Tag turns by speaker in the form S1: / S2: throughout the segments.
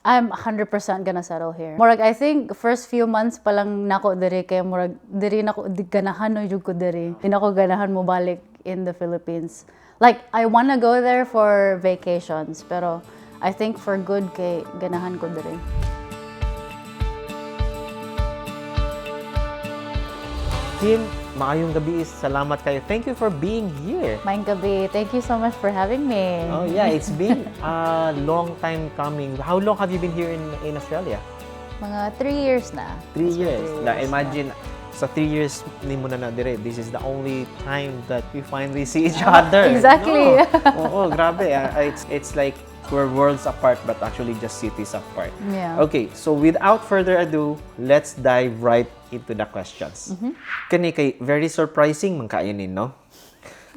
S1: I'm 100% gonna settle here. Murag, I think first few months pa lang nako diri kay murag diri nako ganahan no jud ko diri. Di nako ganahan mo balik in the Philippines. Like I wanna go there for vacations, pero I think for good kay ganahan ko diri.
S2: Kim, maayong gabi. Salamat kayo. Thank you for being here.
S1: Maayong gabi. Thank you so much for having me.
S2: Oh yeah, it's been a long time coming. How long have you been here in Australia?
S1: Mga 3 years na.
S2: 3 years.
S1: Na
S2: Imagine, sa 3 years ni mo na dire, this is the only time that we finally see each other.
S1: Exactly.
S2: No. Oo, grabe. It's like we're worlds apart but actually just cities apart.
S1: Yeah.
S2: Okay, so without further ado, let's dive right into the questions. Kani kay very surprising man kainin, no?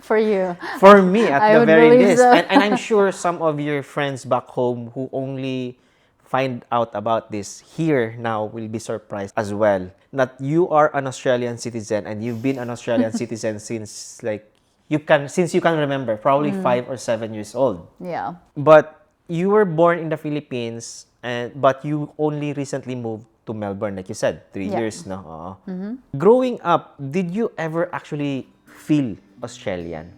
S1: For you.
S2: For me, at
S1: I
S2: the
S1: would
S2: very
S1: believe
S2: least.
S1: so.
S2: And I'm sure some of your friends back home who only find out about this here now will be surprised as well. That you are an Australian citizen and you've been an Australian citizen since you can remember, probably 5 or 7 years old.
S1: Yeah.
S2: But you were born in the Philippines, but you only recently moved to Melbourne, like you said, 3
S1: Yeah.
S2: years, no? Oo. Growing up, did you ever actually feel Australian?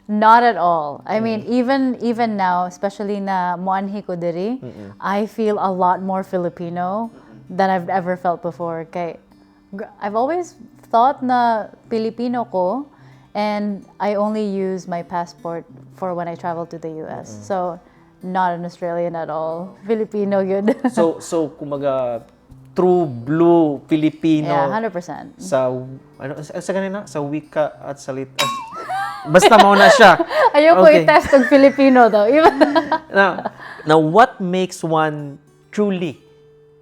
S1: Not at all. I mean, even now, especially na moanhi ko diri, I feel a lot more Filipino than I've ever felt before. Kay I've always thought na Filipino ko, and I only use my passport for when I travel to the US. So, not an Australian at all. Filipino yun.
S2: So kumaga true blue Filipino.
S1: Yeah, 100%.
S2: Sa kanina sa wika at salita. Basta mo na siya.
S1: Ayoko i-test ng Filipino daw.
S2: Now what makes one truly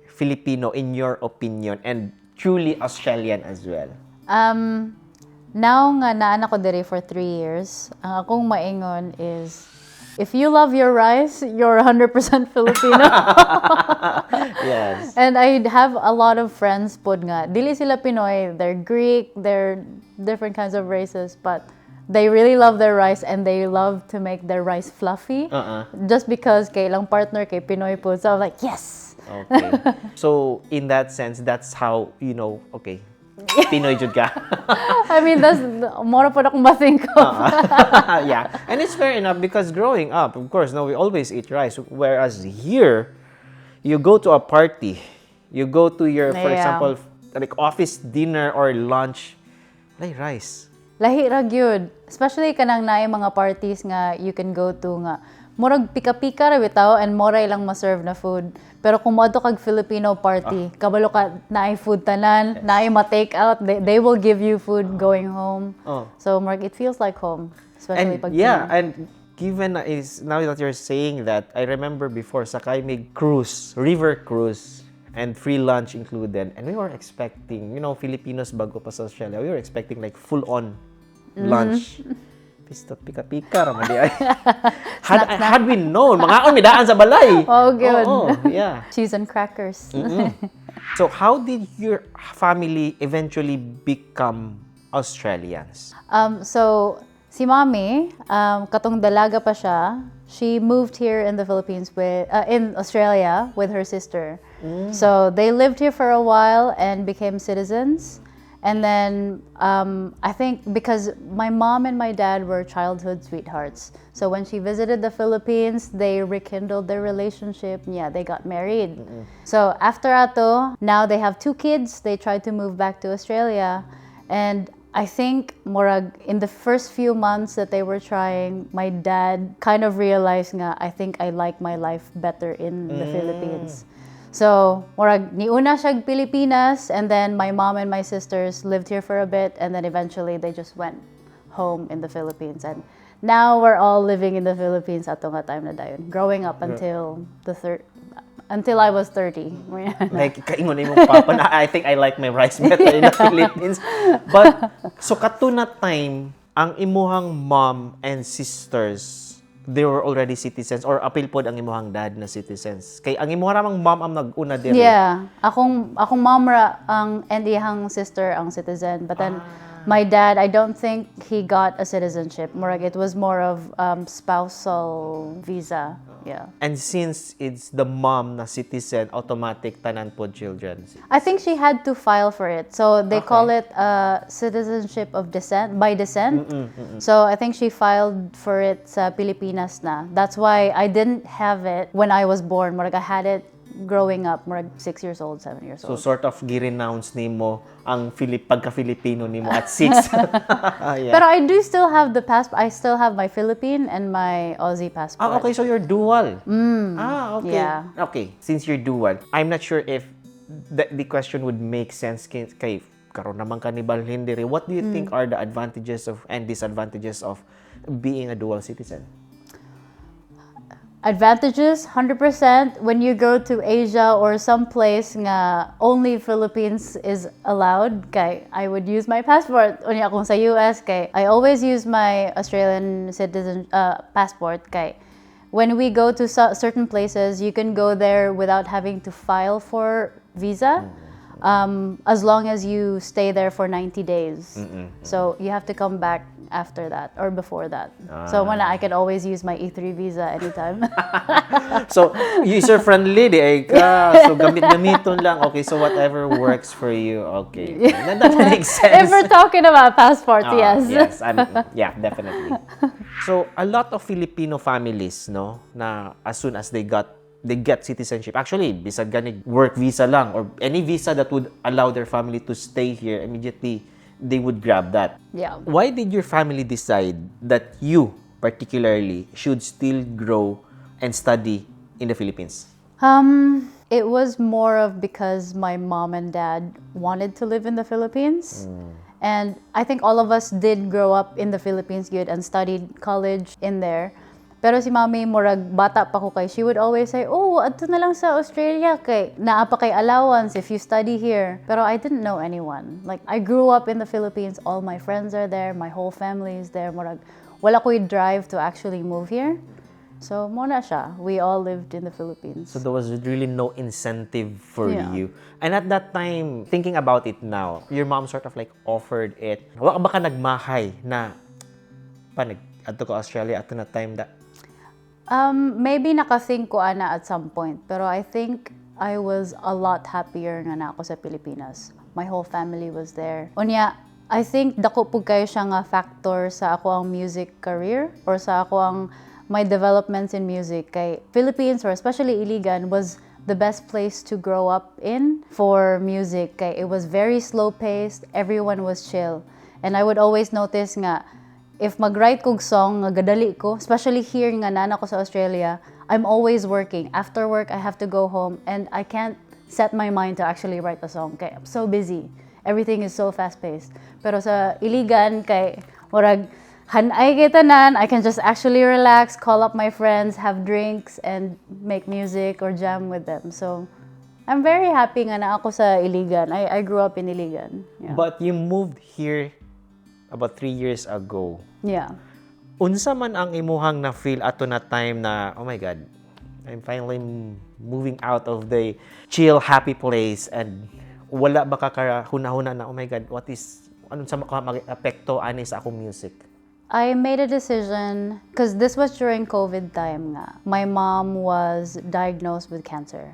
S2: Filipino in your opinion and truly Australian as well?
S1: Now nga naanak ko diri for 3 years, ang akong maingon is, if you love your rice, you're 100% Filipino.
S2: Yes.
S1: And I have a lot of friends pod nga, dili sila Pinoy, they're Greek, they're different kinds of races, but they really love their rice and they love to make their rice fluffy. Just because kay ilang partner kay Pinoy po. So I'm like, yes!
S2: Okay. So in that sense, that's how, okay, Pinoy jud ka.
S1: I mean, that's more po akong ma-think of.
S2: Yeah. And it's fair enough because growing up, of course, we always eat rice. Whereas here, you go to a party, you go to your, for
S1: Yeah.
S2: example, like office dinner or lunch, like rice.
S1: Lahi ra gyud. Especially kanang naay mga parties nga you can go to nga murag pika-pika ra bitaw and mura ilang ma-serve na food. Pero kung moadto kag Filipino party, kabalo ka naay food tanan, naay ma-take out, they will give you food going home. So murag it feels like home, especially
S2: And
S1: pag
S2: yeah, and given now that you're saying that, I remember before sakay mig cruise, river cruise, and free lunch included, and we were expecting, Filipinos bago pa sa Australia, we were expecting like full-on lunch. Pisto pika-pika ra man di ay. Had we known, mga midaan sa balay.
S1: Oh, good.
S2: Oh, yeah.
S1: cheese and crackers.
S2: So how did your family eventually become Australians?
S1: So si Mommy, katong dalaga pa siya, she moved here in the Philippines in Australia with her sister. So they lived here for a while and became citizens. And then I think because my mom and my dad were childhood sweethearts, so when she visited the Philippines, they rekindled their relationship. Yeah, they got married. So after ato, now they have 2 kids. They tried to move back to Australia, and I think murag in the first few months that they were trying, my dad kind of realized nga I think I like my life better in the Philippines. So, murag niuna siya Pilipinas, and then my mom and my sisters lived here for a bit, and then eventually they just went home in the Philippines. And now we're all living in the Philippines ato nga time na dayon. Growing up until I was 30.
S2: Like, kaingon na yung papa na, I think I like my rice better in the Philippines. But, so kato na time, ang imuhang mom and sisters, they were already citizens, or apil pod ang imuhang dad na citizens. Kay ang imuhang ramang mom ang nag-una diri.
S1: Yeah. Akong mom ra and iyang sister ang citizen. But then, My dad, I don't think he got a citizenship. Murag, it was more of spousal visa. Yeah.
S2: And since it's the mom na citizen, automatic tanan po children.
S1: I think she had to file for it. So they
S2: Okay.
S1: call it citizenship of descent, by descent. So I think she filed for it sa Pilipinas na. That's why I didn't have it when I was born. Murag, I had it growing up, murag 6 years old, 7 years
S2: So
S1: old.
S2: sort of gi-renounce nimo ang pagka-Filipino nimo at 6. Yeah.
S1: Pero I do still have the passport. I still have my Philippine and my Aussie passport.
S2: Okay, so you're dual. Okay.
S1: Yeah.
S2: Okay, since you're dual, I'm not sure if the question would make sense kay karon naman kanibal hindi. What do you think are the advantages of and disadvantages of being a dual citizen?
S1: Advantages, 100%. When you go to Asia or someplace nga only Philippines is allowed, kay I would use my passport. Unya kung sa US, kay I always use my Australian citizen passport. Kay when we go to certain places, you can go there without having to file for visa. As long as you stay there for 90 days. So you have to come back after that or before that. So when I can always use my E3 visa anytime.
S2: So, user-friendly di ay ka. So, gamit-gamiton lang. Okay, so whatever works for you. Okay. That makes sense.
S1: If we're talking about passports, yes.
S2: Yes, yeah, definitely. So, a lot of Filipino families, no, na as soon as they get citizenship. Actually, bisag gani work visa lang or any visa that would allow their family to stay here, immediately they would grab that.
S1: Yeah.
S2: Why did your family decide that you particularly should still grow and study in the Philippines?
S1: It was more of because my mom and dad wanted to live in the Philippines. And I think all of us did grow up in the Philippines good and studied college in there. Pero si mami, murag bata pa ko kay, she would always say, oh, adto na lang sa Australia kay naa pa kay allowance if you study here. Pero I didn't know anyone. Like, I grew up in the Philippines, all my friends are there, my whole family is there. Murag, wala ko'y drive to actually move here. So, muna siya. We all lived in the Philippines.
S2: So there was really no incentive for
S1: Yeah.
S2: you. And at that time, thinking about it now, your mom sort of like offered it. Wa ba ka nagmahay na adto ko Australia at na time that
S1: Maybe naka-think ko ana at some point. Pero I think I was a lot happier nga na ako sa Pilipinas. My whole family was there. Unya, I think dako pug kayo siya nga factor sa ako ang music career or sa ako ang my developments in music. Kay Philippines or especially Iligan was the best place to grow up in for music. Kay it was very slow-paced, everyone was chill. And I would always notice nga if mag-write kog song nga gadali ko, especially here nga nana ko sa Australia, I'm always working. After work, I have to go home and I can't set my mind to actually write a song. Kay I'm so busy. Everything is so fast-paced. Pero sa Iligan, kay murag hanay kay tanan, I can just actually relax, call up my friends, have drinks, and make music or jam with them. So, I'm very happy nga na ako sa Iligan. I grew up in Iligan. Yeah.
S2: but you moved here about 3 years ago.
S1: Yeah.
S2: Unsa man ang imuhang na feel ato na time na oh my god, I'm finally moving out of the chill happy place and wala ba ka hunahuna na oh my god, what is anong sa mag-apekto ani sa akong music?
S1: I made a decision because this was during COVID time nga. My mom was diagnosed with cancer.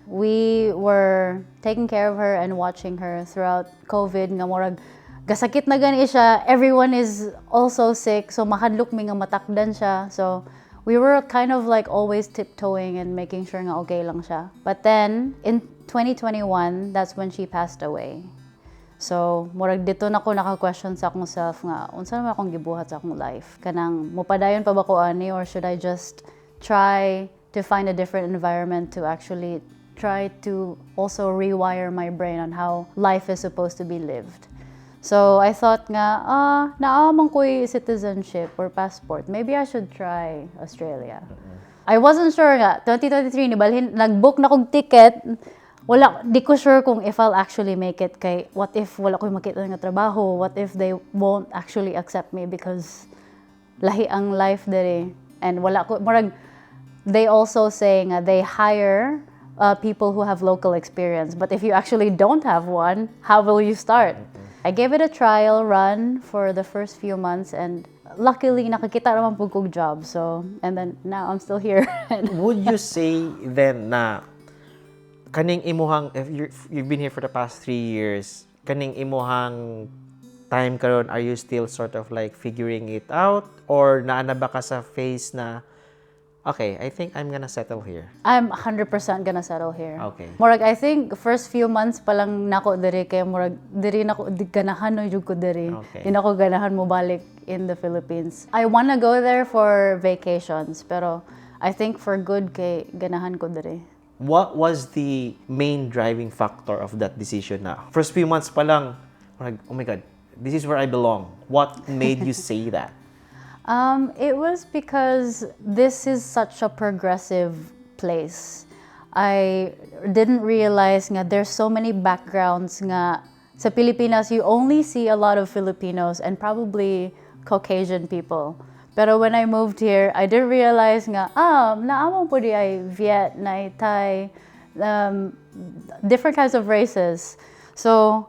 S1: We were taking care of her and watching her throughout COVID nga murag gasakit na gani siya. Everyone is also sick, so mahadlok mi nga matakdan siya. So we were kind of like always tiptoeing and making sure nga okay lang siya. But then in 2021, that's when she passed away. So, murag dito na ko naka-question sa akong self nga, unsa naman akong gibuhat sa akong life? Kanang, mupadayon pa ba ko ani or should I just try to find a different environment to actually try to also rewire my brain on how life is supposed to be lived? So, I thought nga, naamang ko'y citizenship or passport. Maybe I should try Australia. I wasn't sure nga, 2023, nag-book na kong ticket. Wala, di ko sure kung if I'll actually make it. Kay, what if wala ko'y makita nga trabaho? What if they won't actually accept me because lahi ang life dere. And wala ko, murag, they also say nga, they hire people who have local experience. But if you actually don't have one, how will you start? I gave it a trial run for the first few months and luckily nakakita naman po kong job. So, and then now I'm still here.
S2: Would you say then na kaning imuhang, if you've been here for the past 3 years, kaning imuhang time karon, are you still sort of like figuring it out? Or naana ba ka sa phase na, okay, I think I'm gonna settle here?
S1: I'm 100% gonna settle here.
S2: Okay.
S1: Murag, I think first few months pa lang nako diri kay murag diri nako di ganahan no jud ko diri.
S2: Okay.
S1: Di nako ganahan mo balik in the Philippines. I wanna go there for vacations, pero I think for good kay ganahan ko diri.
S2: What was the main driving factor of that decision na first few months pa lang, like, oh my God, this is where I belong? What made you say that?
S1: It was because this is such a progressive place. I didn't realize nga there's so many backgrounds nga sa Pilipinas. You only see a lot of Filipinos and probably Caucasian people. Pero when I moved here, I didn't realize nga, naamang po di ay Viet, na Thai, different kinds of races. So,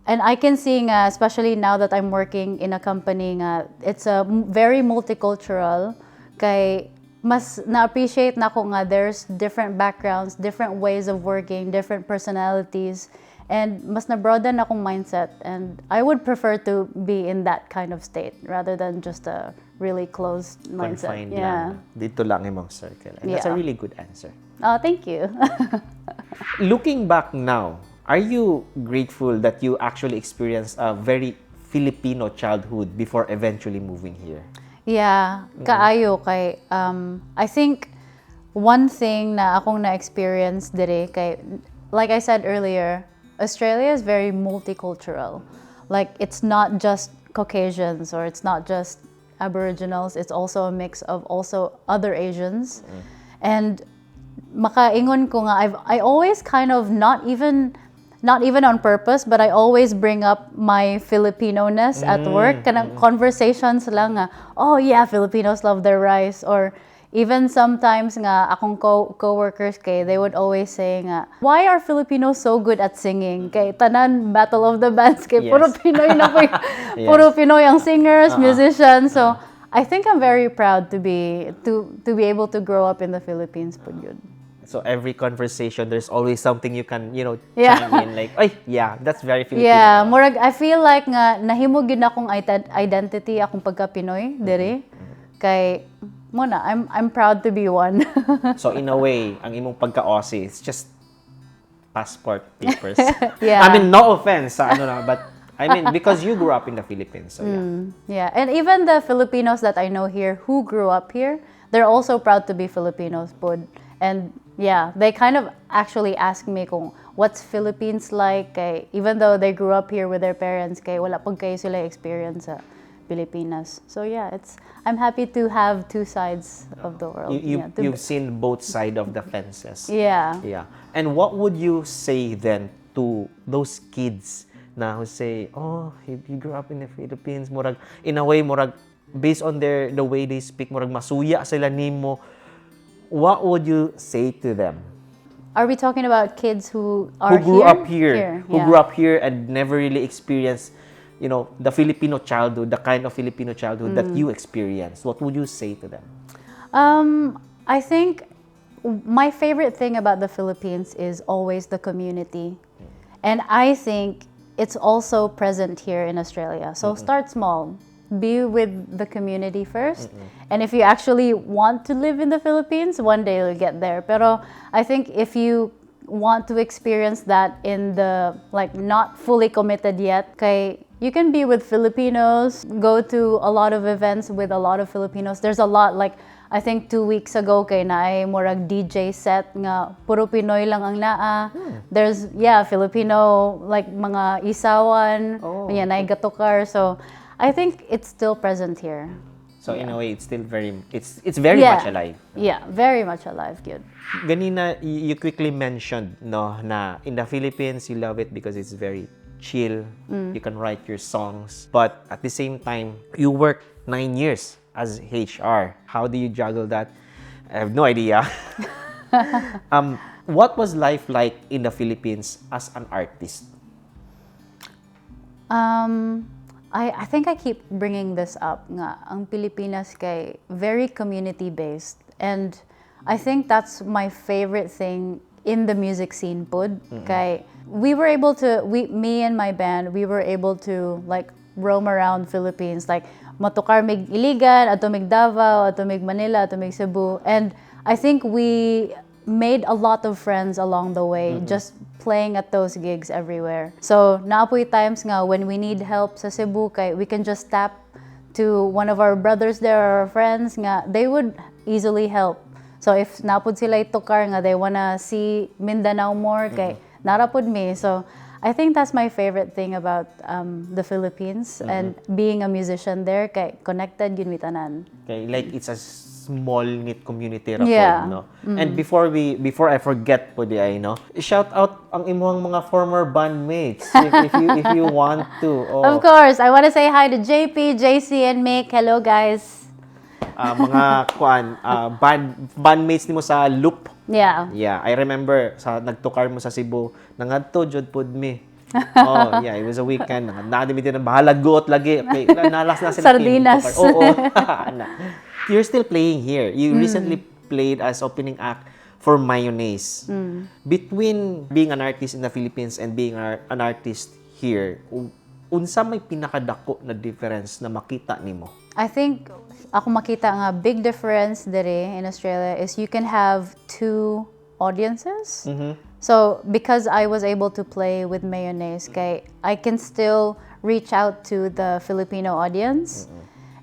S1: and I can see nga, especially now that I'm working in a company nga, it's a very multicultural. Kay mas na-appreciate na ko nga there's different backgrounds, different ways of working, different personalities. And mas na-broaden akong mindset. And I would prefer to be in that kind of state rather than just a really closed mindset.
S2: Confined
S1: Yeah.
S2: lang. Dito lang imong circle. And that's a
S1: Yeah.
S2: really good answer.
S1: Oh, thank you.
S2: Looking back now, are you grateful that you actually experienced a very Filipino childhood before eventually moving here?
S1: Yeah, kaayo kay I think one thing na akong na-experience dire kay, like I said earlier, Australia is very multicultural. Like it's not just Caucasians or it's not just Aboriginals, it's also a mix of also other Asians. And makaingon ko nga I always kind of not even on purpose, but I always bring up my Filipino-ness at work. Kanang conversations lang nga, oh yeah, Filipinos love their rice. Or even sometimes nga, akong co-workers kay, they would always say nga, why are Filipinos so good at singing? Kay tanan, Battle of the Bands, kay puro
S2: Yes.
S1: Pinoy na po, puro Pinoy ang singers, musicians. So, I think I'm very proud to be able to grow up in the Philippines po yun.
S2: So every conversation, there's always something you can,
S1: Yeah.
S2: chime in. Like, ay, yeah, that's very Filipino.
S1: Yeah, murag I feel like nga nahimo gid akong identity akong pagka Pinoy diri. Kay muna I'm proud to be one.
S2: So in a way, ang imong pagka-Aussie, it's just passport papers.
S1: Yeah.
S2: I mean, no offense sa ano na, but I mean, because you grew up in the Philippines. So yeah.
S1: Yeah, and even the Filipinos that I know here who grew up here, they're also proud to be Filipinos pod. And yeah, they kind of actually ask me kung what's Philippines like, kay, even though they grew up here with their parents, kay wala pag kayo sila experience sa Pilipinas. So yeah, I'm happy to have two sides of the world.
S2: You've seen both sides of the fences.
S1: Yeah.
S2: Yeah. And what would you say then to those kids na who say, oh, you grew up in the Philippines, murag, in a way, murag, based on the way they speak, murag masuya sila nimo. What would you say to them?
S1: Are we talking about kids who are
S2: Who grew
S1: here?
S2: up here, who
S1: yeah.
S2: grew up here and never really experienced, the Filipino childhood, the kind of Filipino childhood that you experienced? What would you say to them?
S1: I think my favorite thing about the Philippines is always the community. And I think it's also present here in Australia. So start small. Be with the community first. And if you actually want to live in the Philippines, one day you'll get there. Pero I think if you want to experience that in the, like, not fully committed yet, kay, you can be with Filipinos, go to a lot of events with a lot of Filipinos. There's a lot, like, I think 2 weeks ago kay naay murag DJ set nga puro Pinoy lang ang naa. There's Filipino, like mga isawan, naay gatukar. So I think it's still present here.
S2: So in a way, it's still very much alive.
S1: Yeah, very much alive, good.
S2: Ganina, you quickly mentioned na in the Philippines, you love it because it's very chill. You can write your songs. But at the same time, you work 9 years as HR. How do you juggle that? I have no idea. What was life like in the Philippines as an artist?
S1: I think I keep bringing this up nga ang Pilipinas kay very community based, and I think that's my favorite thing in the music scene pod. Kay we were able to me and my band, we were able to like roam around Philippines, like matukar mig Iligan, ato mig Davao, ato mig Manila, ato mig Cebu, and I think we made a lot of friends along the way, just playing at those gigs everywhere. So naapoy times nga when we need help sa Cebu, kay we can just tap to one of our brothers there or our friends nga they would easily help. So if napod sila itukar nga they wanna see Mindanao more, kay narapod me. So I think that's my favorite thing about the Philippines and being a musician there, kay connected yun with tanan.
S2: Okay, like it's a small knit community ra
S1: Yeah.
S2: no. And before I forget po di ay no, shout out ang imong mga former bandmates if you want to. Oh.
S1: Of course, I want to say hi to JP, JC, and Mick. Hello, guys.
S2: Mga bandmates nimo sa Loop.
S1: Yeah.
S2: Yeah, I remember sa nagtukar mo sa Cebu, nangadto jud pod mi. Oh, yeah, it was a weekend. Nadimi din ang bahala guot lagi. Okay, nalas na sila.
S1: Sardinas.
S2: Oo. You're still playing here. You recently played as opening act for Mayonnaise. Between being an artist in the Philippines and being an artist here, unsa may pinakadako na difference na makita nimo?
S1: I think ako makita nga big difference dere in Australia is you can have two audiences. So because I was able to play with Mayonnaise, kay I can still reach out to the Filipino audience.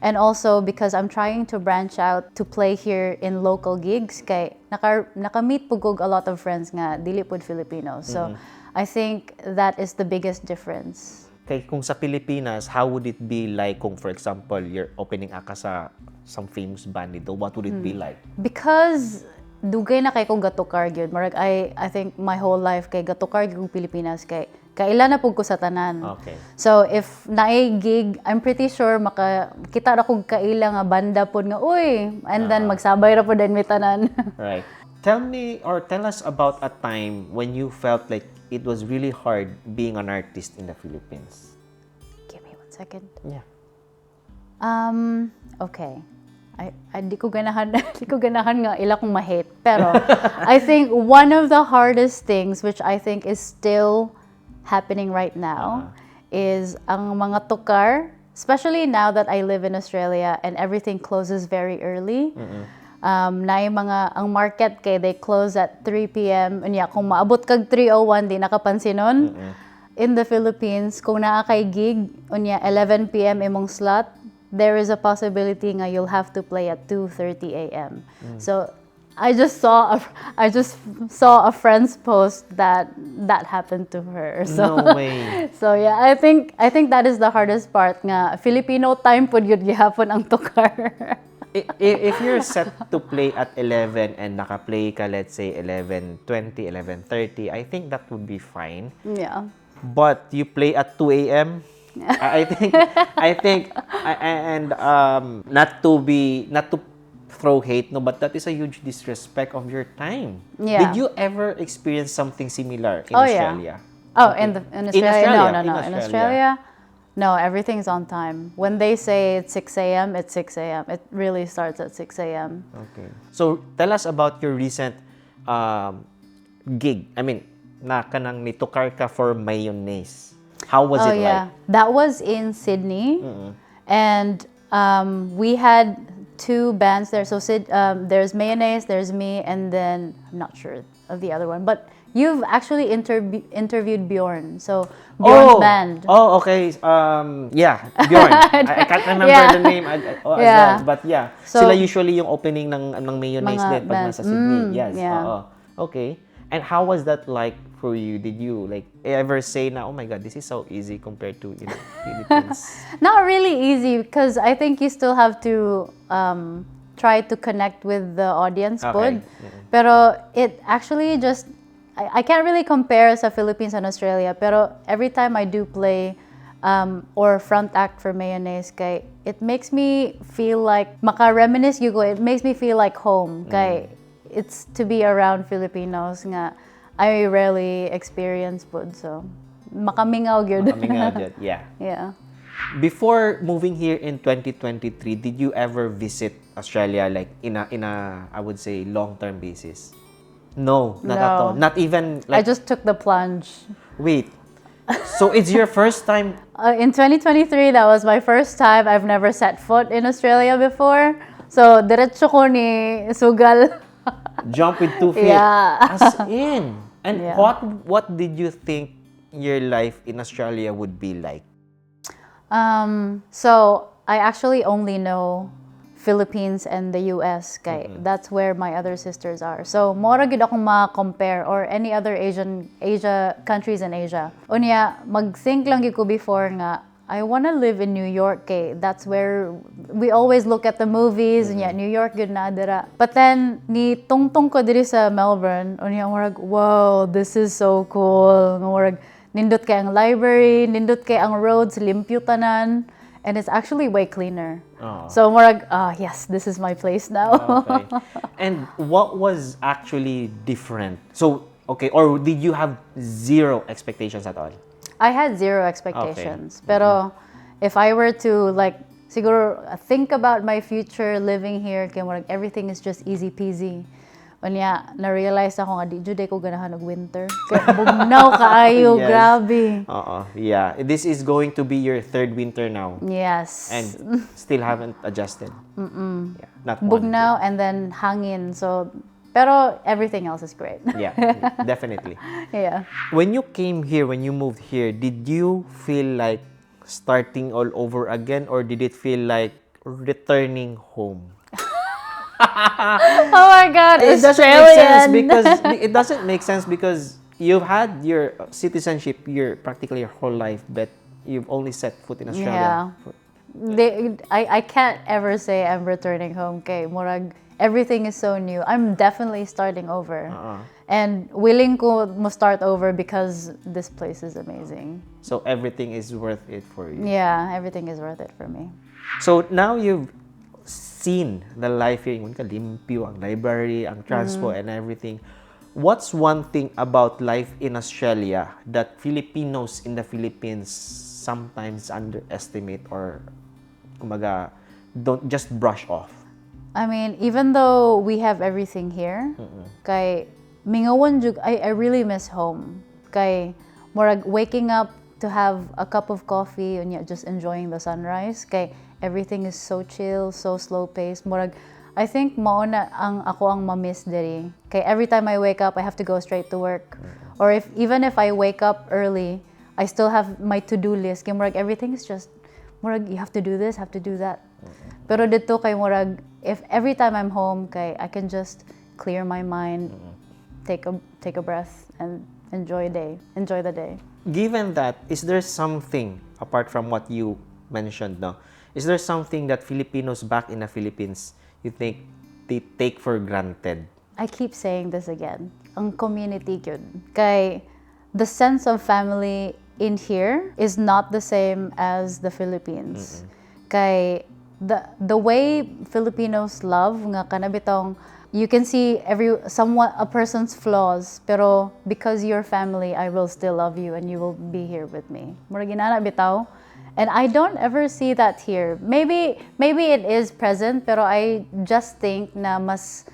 S1: And also because I'm trying to branch out to play here in local gigs, kay naka-meet pugog a lot of friends nga dili pod Filipinos. So I think that is the biggest difference.
S2: Kay kung sa Pilipinas, how would it be like kung for example you're opening act sa some famous band dito? What would it be like?
S1: Because dugay na kay kong gatukar gyud. Marag I think my whole life kay gatukar gyud kong Pilipinas, kay kaila na pug ko sa tanan.
S2: Okay.
S1: So if naay gig, I'm pretty sure makita ra kog kaila nga banda pod nga uy, and then magsabay ra pod din mi tanan.
S2: Right. Tell me or tell us about a time when you felt like it was really hard being an artist in the Philippines.
S1: Give me 1 second.
S2: Yeah.
S1: Okay. I di ko ganahan nga ila kong ma-hate. Pero I think one of the hardest things which I think is still happening right now is ang mga tukar, especially now that I live in Australia and everything closes very early. Na yung mga ang market kay they close at 3 p.m. Unya kung maabot kag 3:01 di nakapansinon. In the Philippines kung naa kay gig unya 11 p.m. imong slot, there is a possibility nga you'll have to play at 2:30 a.m. So I just saw a friend's post that happened to her. So,
S2: No way.
S1: So yeah, I think that is the hardest part nga Filipino time pud gyud gihapon ang tukar.
S2: If you're set to play at 11 and naka-play ka let's say 11:20, 11:30, I think that would be fine.
S1: Yeah.
S2: But you play at 2 a.m. I think and not to throw hate, no, but that is a huge disrespect of your time.
S1: Yeah.
S2: Did you ever experience something similar in
S1: Oh,
S2: Australia?
S1: Yeah. Oh,
S2: Okay.
S1: in Australia? No.
S2: In
S1: In Australia, no, everything's on time. When they say it's 6 a.m., it's 6 a.m. It really starts at 6 a.m.
S2: Okay. So, tell us about your recent gig. I mean, na kanang nitukar ka for Mayonnaise. How was it like?
S1: That was in Sydney. And we had two bands there. So there's Mayonnaise, there's me, and then I'm not sure of the other one. But you've actually interviewed Bjorn. So Bjorn's band.
S2: Oh, okay. Yeah, Bjorn. I can't remember the name as well. But yeah,
S1: So,
S2: sila usually yung opening ng Mayonnaise
S1: mga
S2: din pag
S1: bands.
S2: nasa Sydney. Yes.
S1: Yeah.
S2: Oo. Okay. And how was that like for you? Did you like ever say na, oh my God, this is so easy compared to Philippines?
S1: Not really easy because I think you still have to try to connect with the audience.
S2: Okay.
S1: Pero it actually just, I can't really compare sa Philippines and Australia. Pero every time I do play or front act for Mayonnaise, kay, it makes me feel like, maka-reminisce you go, it makes me feel like home. Kay, it's to be around Filipinos nga I rarely experience food, so makamingaw gyud.
S2: Coming out yet. Yeah.
S1: Yeah.
S2: Before moving here in 2023, did you ever visit Australia like in a I would say long-term basis? No, not at
S1: No.
S2: all. Not even
S1: I
S2: like
S1: just took the plunge.
S2: wait. So it's your first time
S1: In 2023, that was my first time. I've never set foot in Australia before. So, diretso ko ni sugal.
S2: jump with 2 feet.
S1: Yeah.
S2: As in. And
S1: Yeah.
S2: what did you think your life in Australia would be like?
S1: So, I actually only know Philippines and the US. Kay, that's where my other sisters are. So, mora gid akong ma-compare or any other Asia countries in Asia. Unya, mag-think lang gid ko before nga, I want to live in New York. Kay, that's where we always look at the movies. Unya, New York gid na dira. But then, ni tungtong ko diri sa Melbourne. Unya, murag, wow, this is so cool. Murag, nindot kay ang library, nindot kay ang roads, limpyo tanan. And it's actually way cleaner.
S2: Oh.
S1: So more yes, this is my place now.
S2: Okay. And what was actually different? So, okay, or did you have zero expectations at all?
S1: I had zero expectations. Pero if I were to like siguro think about my future living here, kay murag everything is just easy peasy. Unya, na-realize ako nga, di juday ko ganahan og winter. Kaya bugnaw kaayo,
S2: Yes.
S1: grabe.
S2: Yeah. This is going to be your third winter now.
S1: Yes.
S2: And still haven't adjusted. Yeah, not one.
S1: Bugnaw and then hangin. So, pero everything else is great.
S2: Yeah, definitely.
S1: Yeah.
S2: When you came here, when you moved here, did you feel like starting all over again, or did it feel like returning home?
S1: Oh my God,
S2: It doesn't make
S1: Australian.
S2: sense because it doesn't make sense because you've had your citizenship practically your whole life, but you've only set foot in Australia.
S1: I can't ever say I'm returning home. Kay murag everything is so new. I'm definitely starting over. And willing ko mo start over because this place is amazing.
S2: So everything is worth it for you.
S1: Yeah, everything is worth it for me.
S2: So now you've seen the life here, yung limpyo, ang library, ang transpo, and everything. What's one thing about life in Australia that Filipinos in the Philippines sometimes underestimate or kumaga don't just brush off?
S1: I mean, even though we have everything here, kay mingawan jud, I really miss home. Kay murag waking up to have a cup of coffee and yet just enjoying the sunrise. Kay everything is so chill, so slow paced. Murag I think mauna ang ako ang ma-miss diri. Kay every time I wake up, I have to go straight to work. Or even if I wake up early, I still have my to-do list. Kay murag everything is just murag you have to do this, have to do that. Pero dito kay murag if every time I'm home, kay I can just clear my mind, take a breath and enjoy the day.
S2: Given that, is there something apart from what you mentioned now? Is there something that Filipinos back in the Philippines you think they take for granted?
S1: I keep saying this again. Ang community yun. Kay the sense of family in here is not the same as the Philippines. Kay the way Filipinos love nga kanabitong you can see a person's flaws, pero because you're family, I will still love you and you will be here with me. Mura ginana bitaw. And I don't ever see that here. Maybe it is present, pero I just think na mas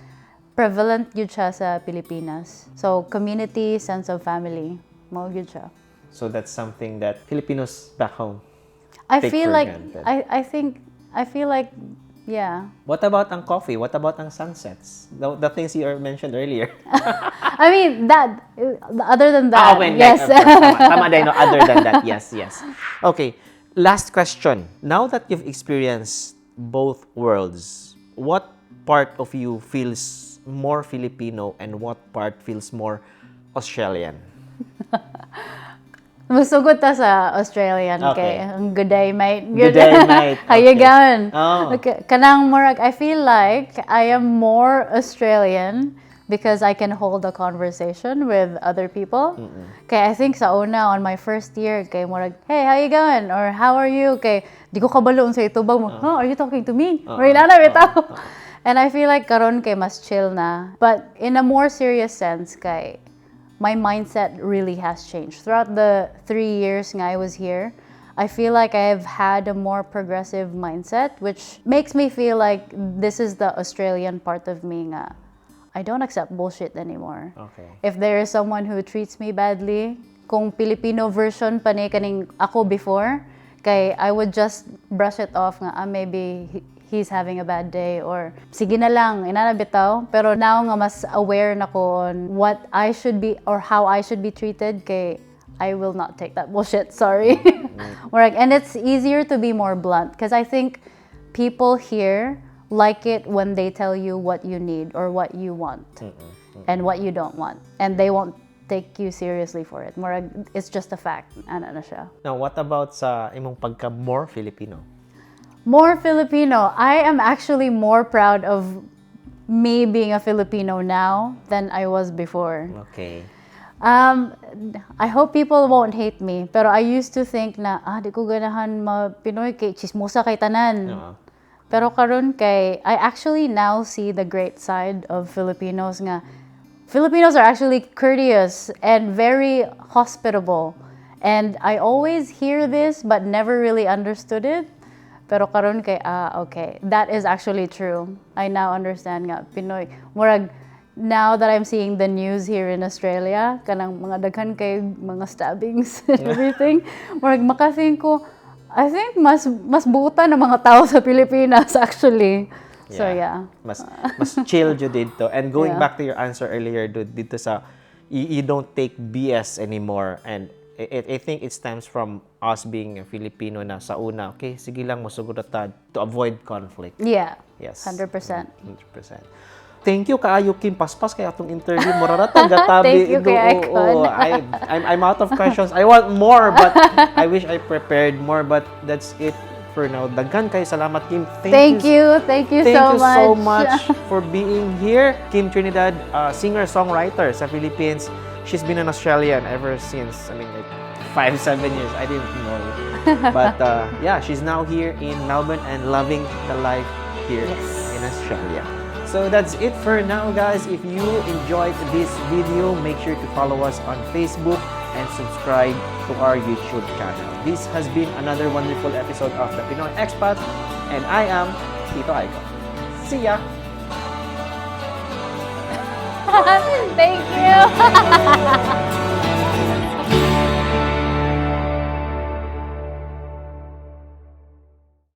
S1: prevalent yun siya sa Pilipinas. So community, sense of family, mao yun siya.
S2: So that's something that Filipinos back home
S1: I
S2: take
S1: feel
S2: for
S1: like
S2: granted.
S1: I feel like yeah.
S2: What about ang coffee? What about ang sunsets? The things you mentioned earlier.
S1: I mean that other than that. Yes.
S2: Tama din, no? Other than that. Yes. Okay. Last question. Now that you've experienced both worlds, what part of you feels more Filipino and what part feels more Australian?
S1: Musugot ta sa Australian
S2: Okay.
S1: kay ang good day mate.
S2: Good day, mate.
S1: How you
S2: Okay.
S1: going?
S2: Oh.
S1: Okay. Kanang murag I feel like I am more Australian because I can hold a conversation with other people. Kay I think sa una on my first year kay murag hey how you going or how are you kay di ko kabalo sa itubag mo. Huh, are you talking to me? Or inana bitaw. And I feel like karon kay mas chill na. But in a more serious sense kay my mindset really has changed. Throughout the 3 years nga I was here, I feel like I've had a more progressive mindset, which makes me feel like this is the Australian part of me nga. I don't accept bullshit anymore.
S2: Okay.
S1: If there is someone who treats me badly, kung Filipino version pa ni kaning ako before, kay I would just brush it off nga, maybe he's having a bad day or sige na lang, inanabitaw. Pero now nga mas aware na ko on what I should be or how I should be treated, kay I will not take that bullshit, sorry. And it's easier to be more blunt because I think people here like it when they tell you what you need or what you want and what you don't want. And they won't take you seriously for it. It's just a fact. Ano na siya.
S2: Now, what about sa imong pagka more Filipino?
S1: More Filipino. I am actually more proud of me being a Filipino now than I was before.
S2: Okay.
S1: I hope people won't hate me, pero I used to think na, di ko ganahan Pinoy kay chismosa kay tanan. Pero karon kay, I actually now see the great side of Filipinos nga. Filipinos are actually courteous and very hospitable. And I always hear this but never really understood it. Pero karon kay, okay, that is actually true. I now understand nga, Pinoy. Murag, now that I'm seeing the news here in Australia, kanang mga daghan kay mga stabbings and everything, murag makathink ko, I think mas buutan ng mga tao sa Pilipinas actually. So yeah.
S2: Mas chill jud dito. And going back to your answer earlier dito sa you don't take BS anymore, and I think it stems from us being a Filipino na sa una, okay, sige lang mosugod ta to avoid conflict.
S1: Yeah.
S2: Yes.
S1: 100%.
S2: 100%. Thank you kaayo Kim, paspas kay atong interview mo ratag gatabi.
S1: Thank you kay Icon.
S2: I'm out of questions. I want more but I wish I prepared more, but that's it for now. Daghan kay salamat Kim.
S1: Thank you so
S2: much for being here. Kim Trinidad, singer-songwriter sa Philippines. She's been an Australian ever since, like 5-7 years. I didn't know. But yeah, she's now here in Melbourne and loving the life here in Australia. So that's it for now, guys. If you enjoyed this video, make sure to follow us on Facebook and subscribe to our YouTube channel. This has been another wonderful episode of the Pinoy Expat, and I am Tito Icon. See ya!
S1: Thank you!